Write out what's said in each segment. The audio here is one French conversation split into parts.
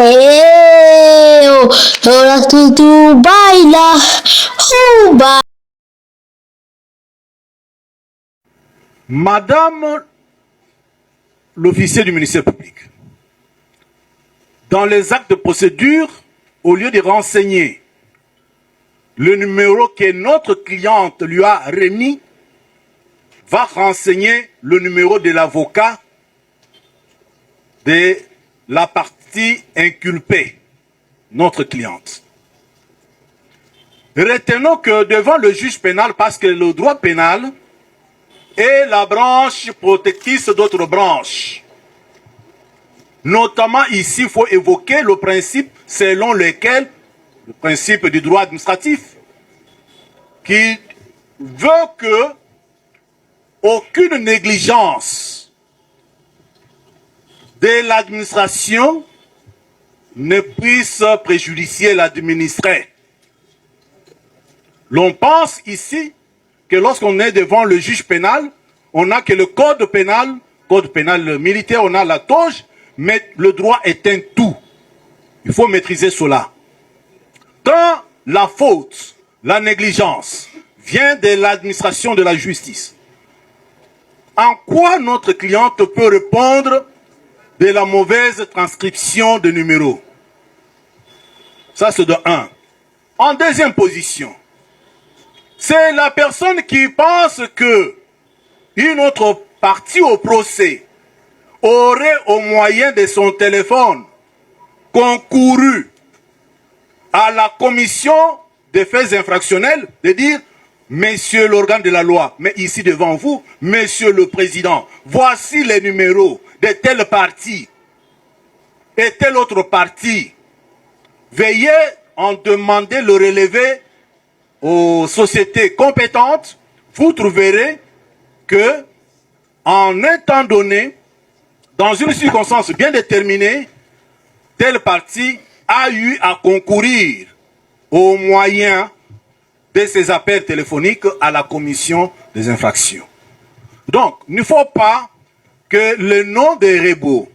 oh, ora tu baila, ba. Madame l'officier du ministère public, dans les actes de procédure, au lieu de renseigner le numéro que notre cliente lui a remis, va renseigner le numéro de l'avocat de la partie inculpée, notre cliente. Retenons que devant le juge pénal, parce que le droit pénal est la branche protectrice d'autres branches. Notamment ici, il faut évoquer le principe selon lequel, le principe du droit administratif, qui veut que aucune négligence de l'administration ne puisse préjudicier l'administré. L'on pense ici que lorsqu'on est devant le juge pénal, on n'a que le code pénal militaire, on a la toge, mais le droit est un tout. Il faut maîtriser cela. Quand la faute, la négligence vient de l'administration de la justice, en quoi notre cliente peut répondre de la mauvaise transcription de numéros? Ça, c'est de 1. En deuxième position, c'est la personne qui pense que une autre partie au procès aurait au moyen de son téléphone concouru à la commission des faits infractionnels de dire « Monsieur l'organe de la loi, mais ici devant vous, Monsieur le Président, voici les numéros de telle partie et telle autre partie. Veuillez en demander le relevé aux sociétés compétentes. Vous trouverez que, en un temps donné, dans une circonstance bien déterminée, telle partie a eu à concourir au moyen de ces appels téléphoniques à la commission des infractions. Donc, il ne faut pas que le nom des Rebo,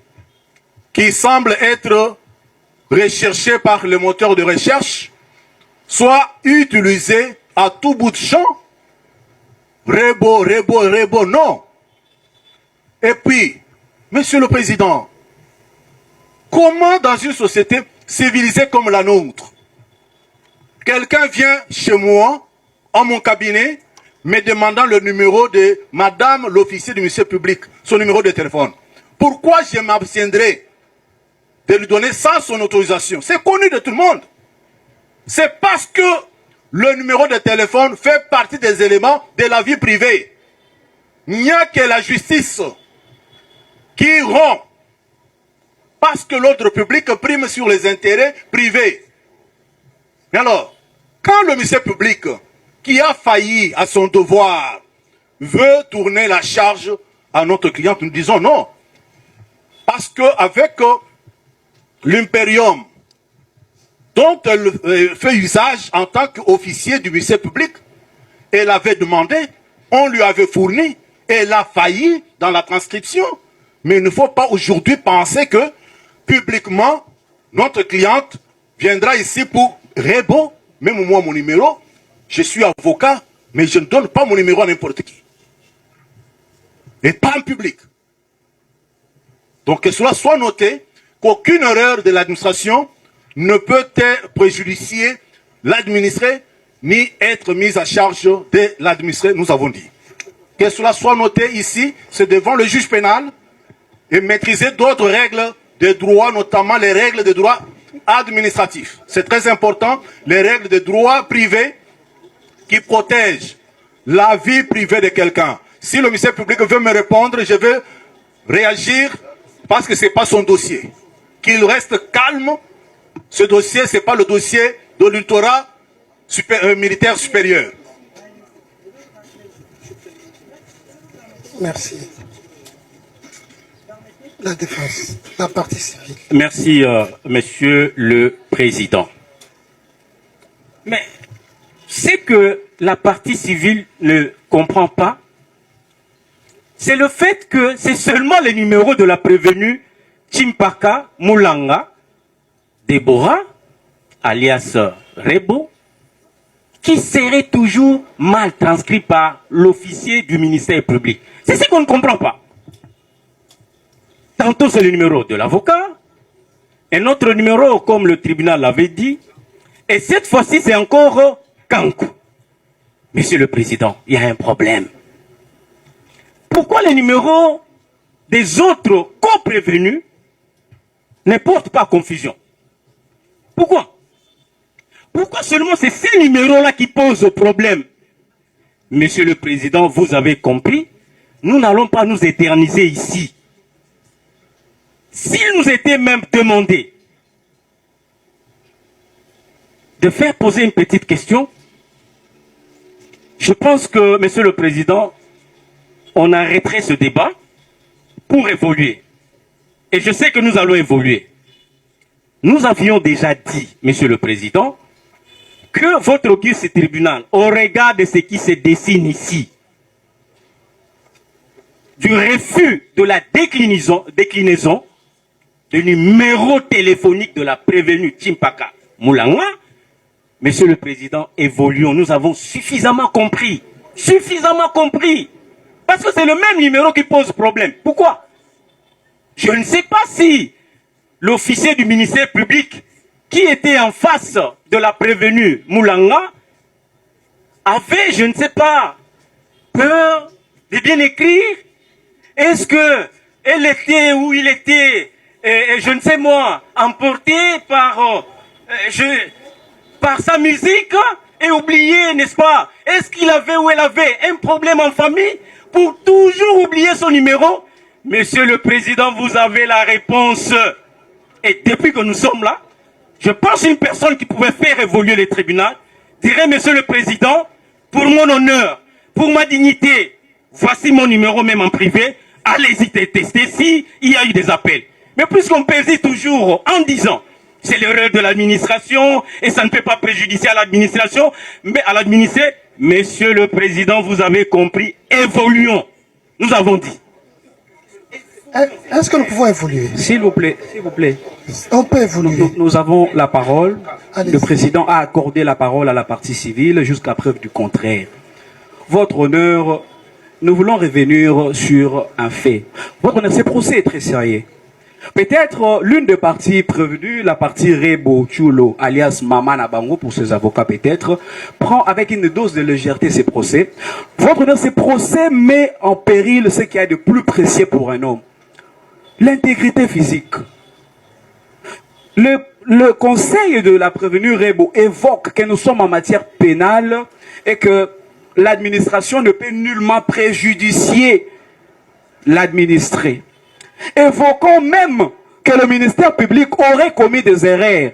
qui semble être recherché par le moteur de recherche, soit utilisé à tout bout de champ. Rebo, non. Et puis, Monsieur le Président, comment dans une société civilisée comme la nôtre, quelqu'un vient chez moi, en mon cabinet, me demandant le numéro de Madame l'officier du ministère public, son numéro de téléphone. Pourquoi je m'abstiendrai de lui donner sans son autorisation? C'est connu de tout le monde. C'est parce que le numéro de téléphone fait partie des éléments de la vie privée. Il n'y a que la justice qui rompt parce que l'ordre public prime sur les intérêts privés. Alors, quand le ministère public, qui a failli à son devoir, veut tourner la charge à notre cliente, nous disons non. Parce qu'avec l'impérium dont elle fait usage en tant qu'officier du ministère public, elle avait demandé, on lui avait fourni, elle a failli dans la transcription. Mais il ne faut pas aujourd'hui penser que, publiquement, notre cliente viendra ici pour Rebo, même moi mon numéro, je suis avocat, mais je ne donne pas mon numéro à n'importe qui. Et pas en public. Donc que cela soit noté, qu'aucune erreur de l'administration ne peut préjudicier l'administré, ni être mise à charge de l'administré, nous avons dit. Que cela soit noté ici, c'est devant le juge pénal, et maîtriser d'autres règles de droit, notamment les règles de droit administratif. C'est très important, les règles de droit privé qui protègent la vie privée de quelqu'un. Si le ministère public veut me répondre, je vais réagir parce que ce n'est pas son dossier. Qu'il reste calme, ce dossier, ce n'est pas le dossier de l'ultorat militaire supérieur. Merci. La défense, la partie civile. Merci, Monsieur le Président. Mais ce que la partie civile ne comprend pas, c'est le fait que c'est seulement les numéros de la prévenue Chimpaka Moulanga Déborah, alias Rebo, qui serait toujours mal transcrit par l'officier du ministère public. C'est ce qu'on ne comprend pas. Tantôt c'est le numéro de l'avocat, un autre numéro comme le tribunal l'avait dit, et cette fois-ci c'est encore Kankou. Monsieur le Président, il y a un problème. Pourquoi les numéros des autres co-prévenus ne portent pas confusion? Pourquoi? Pourquoi seulement c'est ces numéros-là qui posent problème? Monsieur le Président, vous avez compris, nous n'allons pas nous éterniser ici. S'il nous était même demandé de faire poser une petite question, je pense que, Monsieur le Président, on arrêterait ce débat pour évoluer. Et je sais que nous allons évoluer. Nous avions déjà dit, Monsieur le Président, que votre auguste tribunal, au regard de ce qui se dessine ici, du refus de la déclinaison du numéro téléphonique de la prévenue Chimpaka Moulanga, Monsieur le Président, évoluons. Nous avons suffisamment compris. Suffisamment compris. Parce que c'est le même numéro qui pose problème. Pourquoi? Je ne sais pas si l'officier du ministère public qui était en face de la prévenue Moulanga avait, je ne sais pas, peur de bien écrire. Est-ce que elle était ou il était, je ne sais moi, emporté par, par sa musique et oublié, n'est-ce pas? Est-ce qu'il avait ou elle avait un problème en famille pour toujours oublier son numéro? Monsieur le Président, vous avez la réponse. Et depuis que nous sommes là, je pense qu'une personne qui pouvait faire évoluer le tribunal dirait, Monsieur le Président, pour mon honneur, pour ma dignité, voici mon numéro même en privé, allez-y tester si il y a eu des appels. Mais puisqu'on persiste toujours en disant, c'est l'erreur de l'administration et ça ne peut pas préjudicer à l'administration, mais à l'administrer, Monsieur le Président, vous avez compris, évoluons. Nous avons dit. Est-ce que nous pouvons évoluer? S'il vous plaît, s'il vous plaît. On peut évoluer. Nous avons la parole. Allez-y. Le président a accordé la parole à la partie civile jusqu'à preuve du contraire. Votre honneur, nous voulons revenir sur un fait. Votre honneur, ce procès est très sérieux. Peut-être l'une des parties prévenues, la partie Rebo Chulo, alias Mama Nabango pour ses avocats peut-être, prend avec une dose de légèreté ces procès. Votre honneur, ce procès met en péril ce qu'il y a de plus précieux pour un homme. L'intégrité physique. Le conseil de la prévenue Rebo évoque que nous sommes en matière pénale et que l'administration ne peut nullement préjudicier l'administré. Évoquons même que le ministère public aurait commis des erreurs.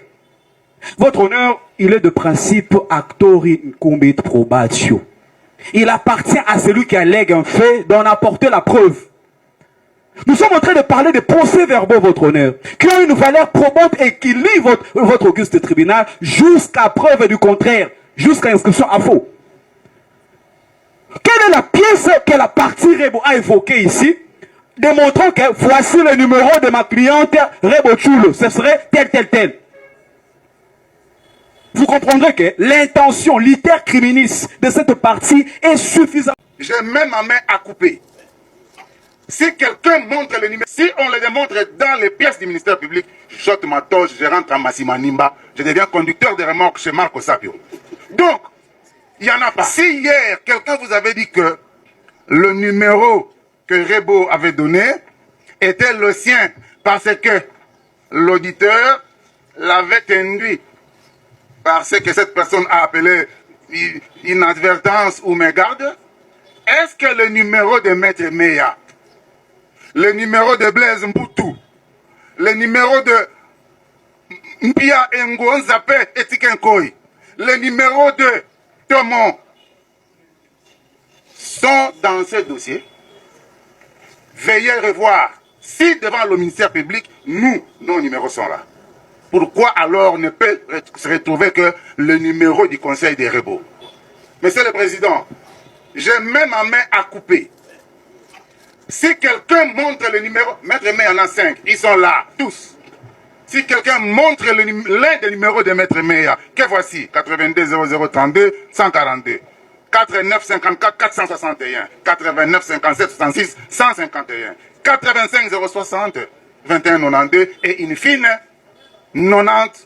Votre honneur, il est de principe actori incumbit probatio. Il appartient à celui qui allègue un fait d'en apporter la preuve. Nous sommes en train de parler de procès-verbaux, votre honneur, qui ont une valeur probante et qui lient votre auguste tribunal jusqu'à preuve du contraire, jusqu'à inscription à faux. Quelle est la pièce que la partie Rebo a évoquée ici, démontrant que voici le numéro de ma cliente Rebo Chulo, ce serait tel. Vous comprendrez que l'intention liter criminis de cette partie est suffisante. J'ai même ma main à couper. Si quelqu'un montre le numéro, si on le démontre dans les pièces du ministère public, je saute ma toge, je rentre à Massimanimba, je deviens conducteur de remorque chez Marco Sapio. Donc, il n'y en a pas. Si hier, quelqu'un vous avait dit que le numéro que Rebo avait donné était le sien parce que l'auditeur l'avait induit parce que cette personne a appelé inadvertance ou mégarde, est-ce que le numéro de Maître Meya, le numéro de Blaise Mboutou, le numéro de Mpia Ngonzape Etikenkoy, le numéro de Tomon sont dans ce dossier? Veuillez revoir si devant le ministère public, nos numéros sont là. Pourquoi alors ne peut se retrouver que le numéro du conseil des Rebo? Monsieur le Président, j'ai même ma main à couper. Si quelqu'un montre le numéro, Maître May en a 5, ils sont là, tous. Si quelqu'un montre l'un des numéros de Maître Meya, que voici, 82 00 32 142, 89 54 461, 89 57 66 151, 85 060 21 92 et in fine 90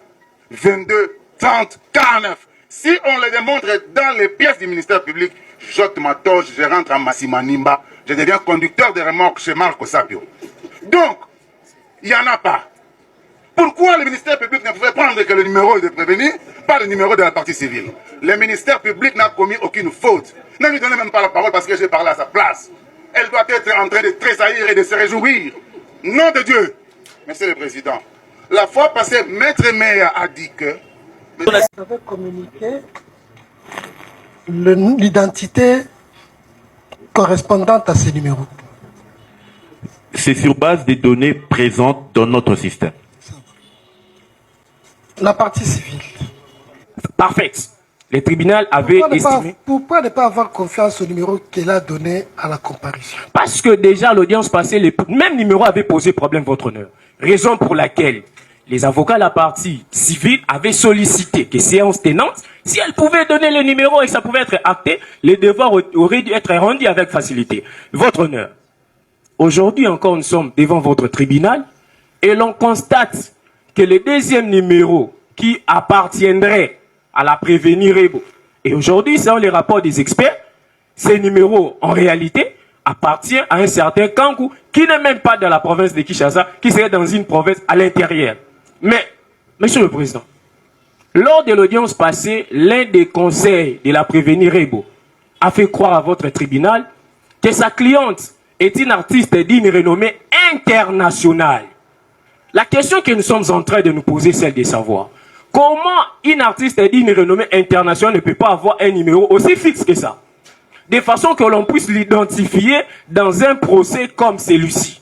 22 30 49. Si on les démontre dans les pièces du ministère public, j'ôte ma toge, je rentre à Massimanimba, je deviens conducteur de remorque chez Marco Sapio. Donc, il n'y en a pas. Pourquoi le ministère public ne pouvait prendre que le numéro de prévenu, pas le numéro de la partie civile? Le ministère public n'a commis aucune faute. Ne lui donnez même pas la parole parce que j'ai parlé à sa place. Elle doit être en train de tressaillir et de se réjouir. Nom de Dieu. Monsieur le Président, la fois passée, Maître Meya a dit que... Vous avez communiqué l'identité correspondante à ces numéros. C'est sur base des données présentes dans notre système. La partie civile. Parfait. Le tribunal avait estimé... Pourquoi ne pas avoir confiance au numéro qu'elle a donné à la comparution? Parce que déjà, l'audience passée, le même numéro avait posé problème, votre honneur. Raison pour laquelle les avocats de la partie civile avaient sollicité que séance tenante, si elle pouvait donner le numéro et que ça pouvait être acté, les devoirs auraient dû être rendus avec facilité. Votre honneur, aujourd'hui encore, nous sommes devant votre tribunal et l'on constate que le deuxième numéro qui appartiendrait à la prévenue Rebo, et aujourd'hui, selon les rapports des experts, ce numéro, en réalité, appartient à un certain Kankou qui n'est même pas dans la province de Kinshasa, qui serait dans une province à l'intérieur. Mais, Monsieur le Président, lors de l'audience passée, l'un des conseils de la prévenue Rebo a fait croire à votre tribunal que sa cliente est une artiste d'une renommée internationale. La question que nous sommes en train de nous poser, c'est celle de savoir comment une artiste d'une renommée internationale ne peut pas avoir un numéro aussi fixe que ça, de façon que l'on puisse l'identifier dans un procès comme celui-ci.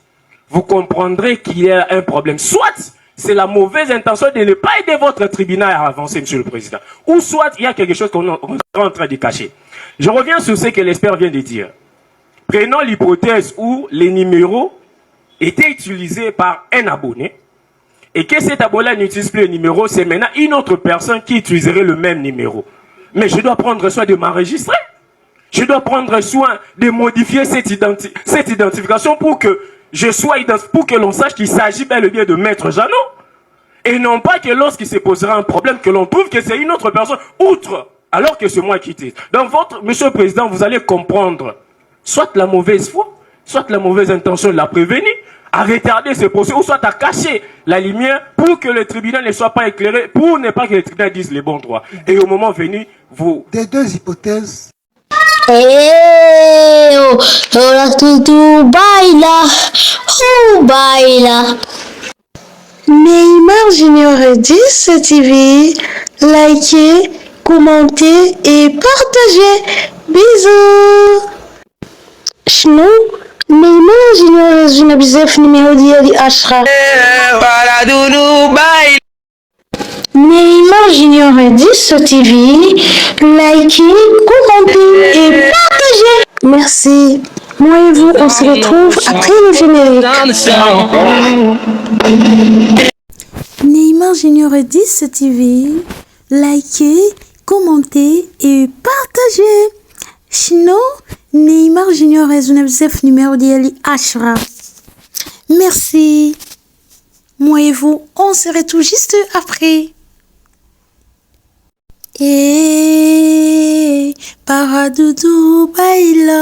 Vous comprendrez qu'il y a un problème. Soit c'est la mauvaise intention de ne pas aider votre tribunal à avancer, Monsieur le Président, ou soit il y a quelque chose qu'on est en train de cacher. Je reviens sur ce que l'expert vient de dire. Prenons l'hypothèse où les numéros étaient utilisés par un abonné, et que cet abonné n'utilise plus le numéro, c'est maintenant une autre personne qui utiliserait le même numéro. Mais je dois prendre soin de m'enregistrer. Je dois prendre soin de modifier cette identification pour que je sois identifié, pour que l'on sache qu'il s'agit bel et bien de Maître Jeannot. Et non pas que lorsqu'il se posera un problème, que l'on trouve que c'est une autre personne, outre, alors que c'est moi qui utilise. Donc, Monsieur le Président, vous allez comprendre, soit la mauvaise foi, soit la mauvaise intention de la prévenue, à retarder ce procès, ou soit à cacher la lumière pour que le tribunal ne soit pas éclairé, pour ne pas que le tribunal dise les bons droits. Et au moment venu, vous... Des deux hypothèses. Eh, oh, ahora tú baila, oh, baila. Neymar Junior 10 TV, likez, commentez et partagez. Bisous. Shnou, Neymar Junior Zuna Bizef numéro 10 Ashra. Neymar Junior 10 TV, likez, commentez et partagez. Merci. Moi et vous, on se retrouve après le générique. Neymar Junior 10 TV, likez, commentez et partagez. Sinon, Neymar Junior Zunabzef numéro 10 Ashra. Merci. Moi et vous, on se retrouve juste après. Et Paradoudou baila.